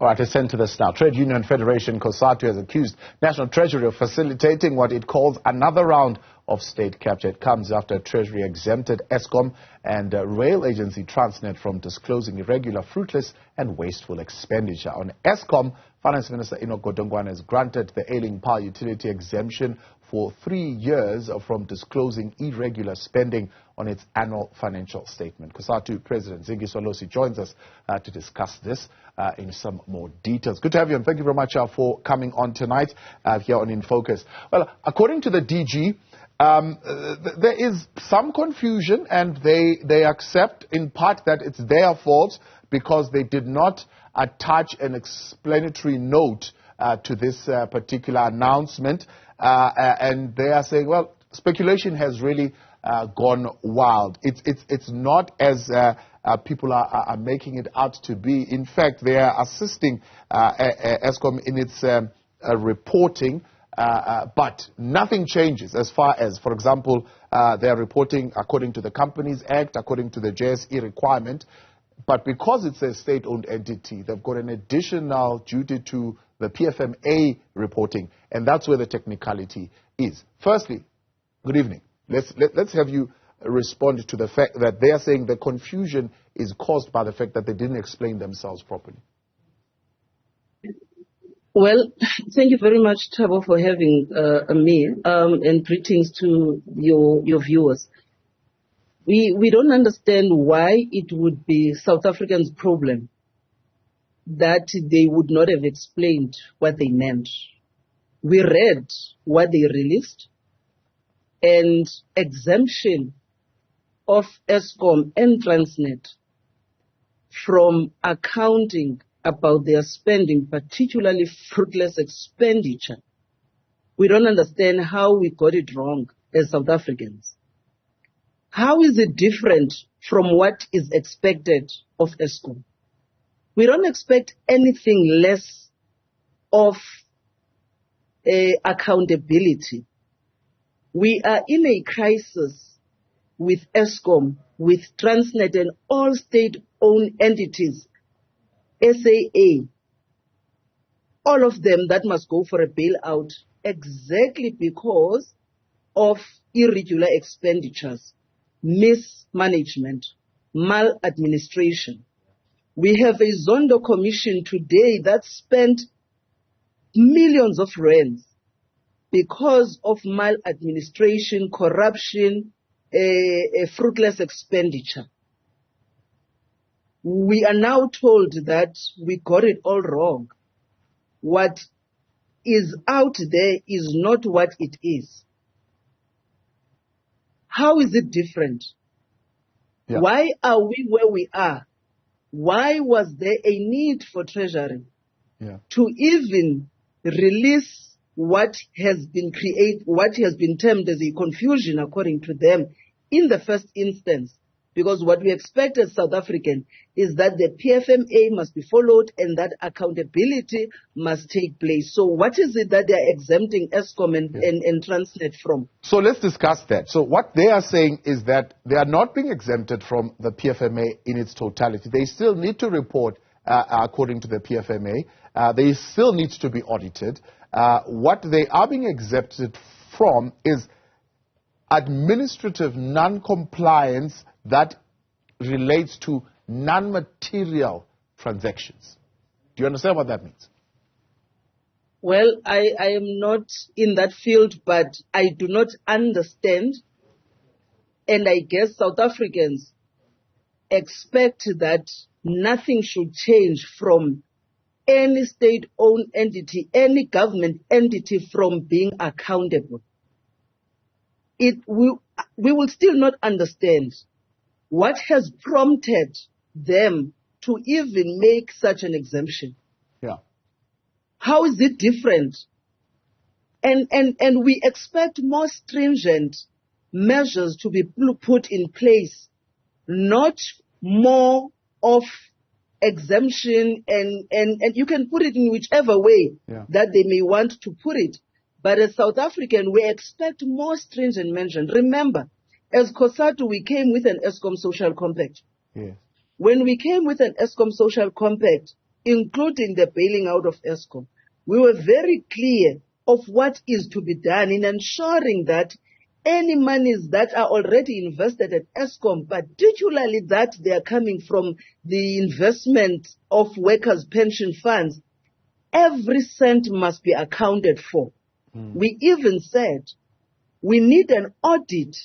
All right, let's send to this now. Trade Union Federation Cosatu has accused National Treasury of facilitating what it calls another round of state capture. It comes after Treasury exempted Eskom and rail agency Transnet from disclosing irregular, fruitless and wasteful expenditure. On Eskom, Finance Minister Enoch Godongwana has granted the ailing power utility exemption for 3 years from disclosing irregular spending on its annual financial statement. Cosatu President Zingiswa Losi joins us to discuss this in some more details. Good to have you, and thank you very much for coming on tonight here on In Focus. Well, according to the DG, there is some confusion, and they accept in part that it's their fault because they did not attach an explanatory note to this particular announcement, and they are saying, well, speculation has really gone wild. It's not as people are making it out to be. In fact, they are assisting Eskom in its reporting, but nothing changes as far as, for example, they are reporting according to the Companies Act, according to the JSE requirement. But because it's a state-owned entity, they've got an additional duty to the PFMA reporting, and that's where the technicality is. Firstly, good evening. Let's have you respond to the fact that they are saying the confusion is caused by the fact that they didn't explain themselves properly. Well, thank you very much, Thabo, for having me, and greetings to your viewers. We don't understand why it would be South Africans' problem that they would not have explained what they meant. We read what they released, and exemption of Eskom and Transnet from accounting about their spending, particularly fruitless expenditure. We don't understand how we got it wrong as South Africans. How is it different from what is expected of Eskom? We don't expect anything less of accountability. We are in a crisis with Eskom, with Transnet and all state-owned entities, SAA, all of them that must go for a bailout exactly because of irregular expenditures, mismanagement, maladministration. We have a Zondo commission today that spent millions of rands because of maladministration, corruption, fruitless expenditure. We are now told that we got it all wrong. What is out there is not what it is. How is it different? Yeah. Why are we where we are? Why was there a need for Treasury to even release what has been termed as a confusion, according to them, in the first instance? Because what we expect as South African is that the PFMA must be followed and that accountability must take place. So what is it that they are exempting Eskom and Transnet from? So let's discuss that. So what they are saying is that they are not being exempted from the PFMA in its totality. They still need to report according to the PFMA. They still need to be audited. What they are being exempted from is administrative non-compliance that relates to non-material transactions. Do you understand what that means? Well, I am not in that field, but I do not understand. And I guess South Africans expect that nothing should change from any state-owned entity, any government entity from being accountable. We will still not understand what has prompted them to even make such an exemption. Yeah. How is it different? And we expect more stringent measures to be put in place, not more of exemption, and you can put it in whichever way that they may want to put it. But as South African, we expect more stringent measures. Remember, as Cosatu, we came with an Eskom social compact. Yes. When we came with an Eskom social compact, including the bailing out of Eskom, we were very clear of what is to be done in ensuring that any monies that are already invested at Eskom, particularly that they are coming from the investment of workers' pension funds, every cent must be accounted for. We even said we need an audit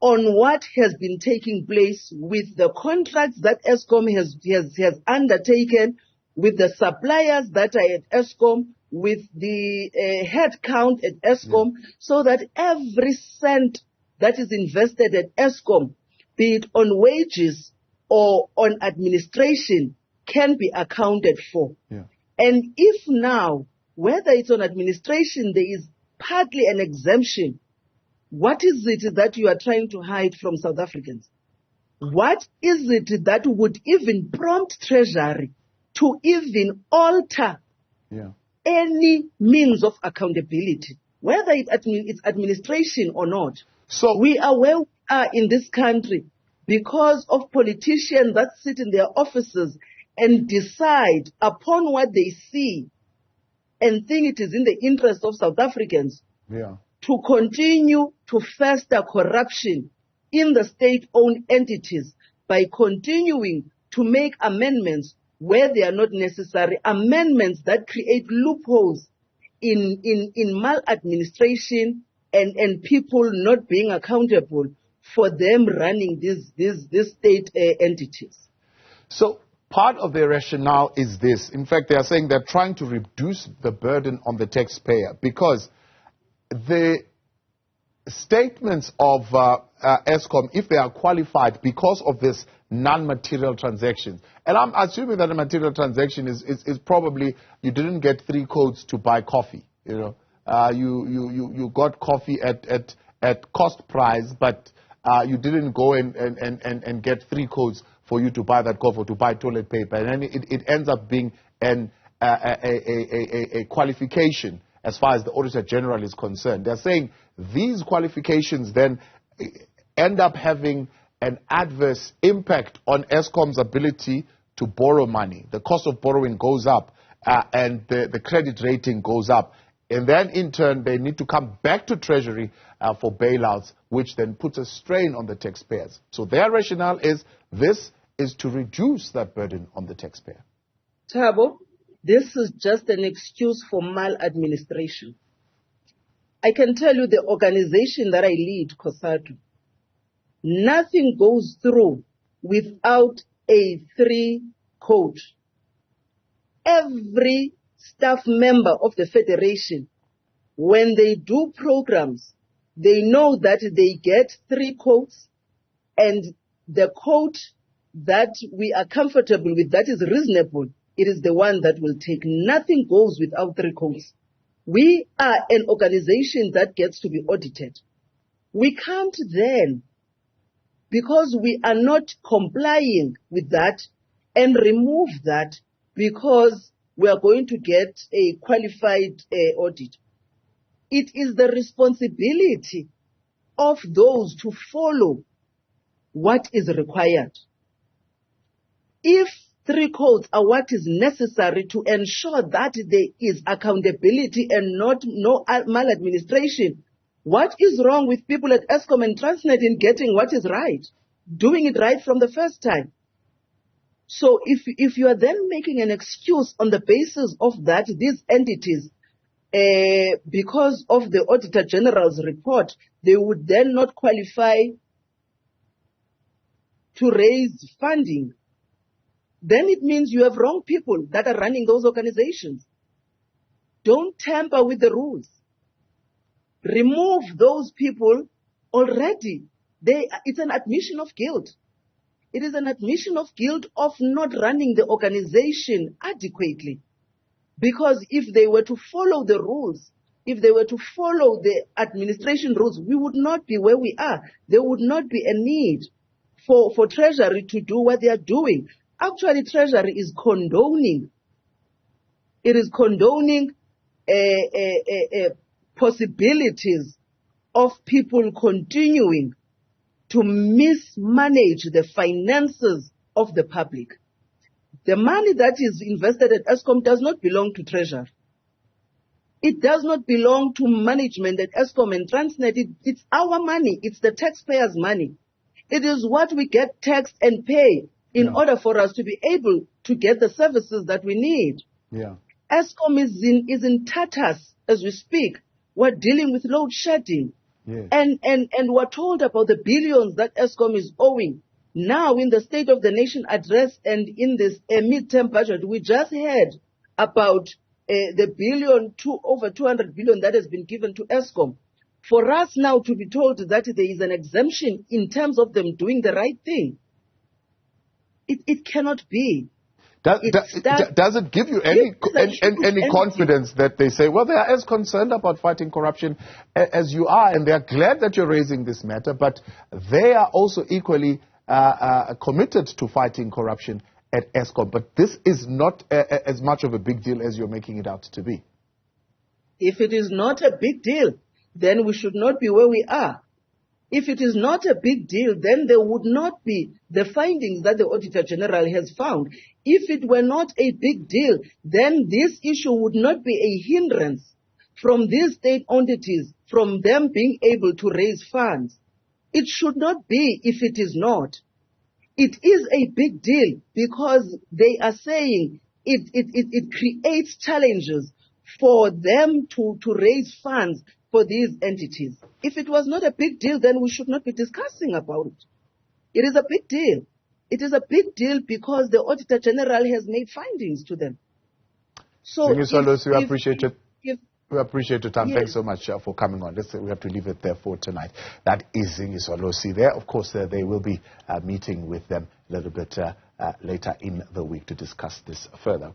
on what has been taking place with the contracts that Eskom has undertaken, with the suppliers that are at Eskom, with the head count at Eskom, so that every cent that is invested at Eskom, be it on wages or on administration, can be accounted for. And if now, whether it's on administration, there is partly an exemption, what is it that you are trying to hide from South Africans? What is it that would even prompt Treasury to even alter any means of accountability, whether it's administration or not? So we are where we are in this country because of politicians that sit in their offices and decide upon what they see and think it is in the interest of South Africans to continue to fester corruption in the state-owned entities by continuing to make amendments where they are not necessary, amendments that create loopholes in maladministration and people not being accountable for them running these state entities. So part of their rationale is this. In fact, they are saying they're trying to reduce the burden on the taxpayer because the statements of Eskom, if they are qualified because of this non-material transactions, and I'm assuming that a material transaction is probably you didn't get 3 codes to buy coffee. You know, you got coffee at cost price, but you didn't go and get 3 codes for you to buy that coffee or to buy toilet paper, and then it ends up being a qualification as far as the Auditor General is concerned. They're saying these qualifications then end up having an adverse impact on Eskom's ability to borrow money. The cost of borrowing goes up and the credit rating goes up. And then in turn, they need to come back to Treasury for bailouts, which then puts a strain on the taxpayers. So their rationale is this is to reduce that burden on the taxpayer. Thabo, this is just an excuse for maladministration. I can tell you the organization that I lead, Cosatu, nothing goes through without a 3 code. Every staff member of the Federation, when they do programs, they know that they get 3 codes, and the code that we are comfortable with, that is reasonable, it is the one that will take. Nothing goes without 3 codes. We are an organization that gets to be audited. We can't then, because we are not complying with that, and remove that because we are going to get a qualified audit. It is the responsibility of those to follow what is required. If 3 codes are what is necessary to ensure that there is accountability and no maladministration, what is wrong with people at Eskom and Transnet in getting what is right, doing it right from the first time? So if you are then making an excuse on the basis of that, these entities, because of the Auditor General's report, they would then not qualify to raise funding, then it means you have wrong people that are running those organizations. Don't tamper with the rules. Remove those people already. It's an admission of guilt. It is an admission of guilt of not running the organization adequately. Because if they were to follow the rules, if they were to follow the administration rules, we would not be where we are. There would not be a need for Treasury to do what they are doing. Actually, Treasury is condoning. It is condoning possibilities of people continuing to mismanage the finances of the public. The money that is invested at Eskom does not belong to Treasury. It does not belong to management at Eskom and Transnet. It's our money. It's the taxpayers' money. It is what we get taxed and pay in order for us to be able to get the services that we need. Eskom is in tatters as we speak. We're dealing with load shedding. And we're told about the billions that Eskom is owing. Now, in the State of the Nation address and in this mid-term budget, we just heard about the billion to over 200 billion that has been given to Eskom. For us now to be told that there is an exemption in terms of them doing the right thing, it cannot be. Does it give you any confidence that they say, well, they are as concerned about fighting corruption as you are, and they are glad that you're raising this matter, but they are also equally committed to fighting corruption at Eskom, but this is not as much of a big deal as you're making it out to be? If it is not a big deal, then we should not be where we are. If it is not a big deal, then there would not be the findings that the Auditor General has found. If it were not a big deal, then this issue would not be a hindrance from these state entities, from them being able to raise funds. It should not be if it is not. It is a big deal because they are saying it creates challenges for them to raise funds for these entities. If it was not a big deal, then we should not be discussing about it. It is a big deal. It is a big deal because the Auditor General has made findings to them. So, Zingiswa Losi, we appreciate it. We appreciate your time. Yes. Thanks so much for coming on. We have to leave it there for tonight. That is Zingiswa Losi there. Of course, they will be meeting with them a little bit later in the week to discuss this further.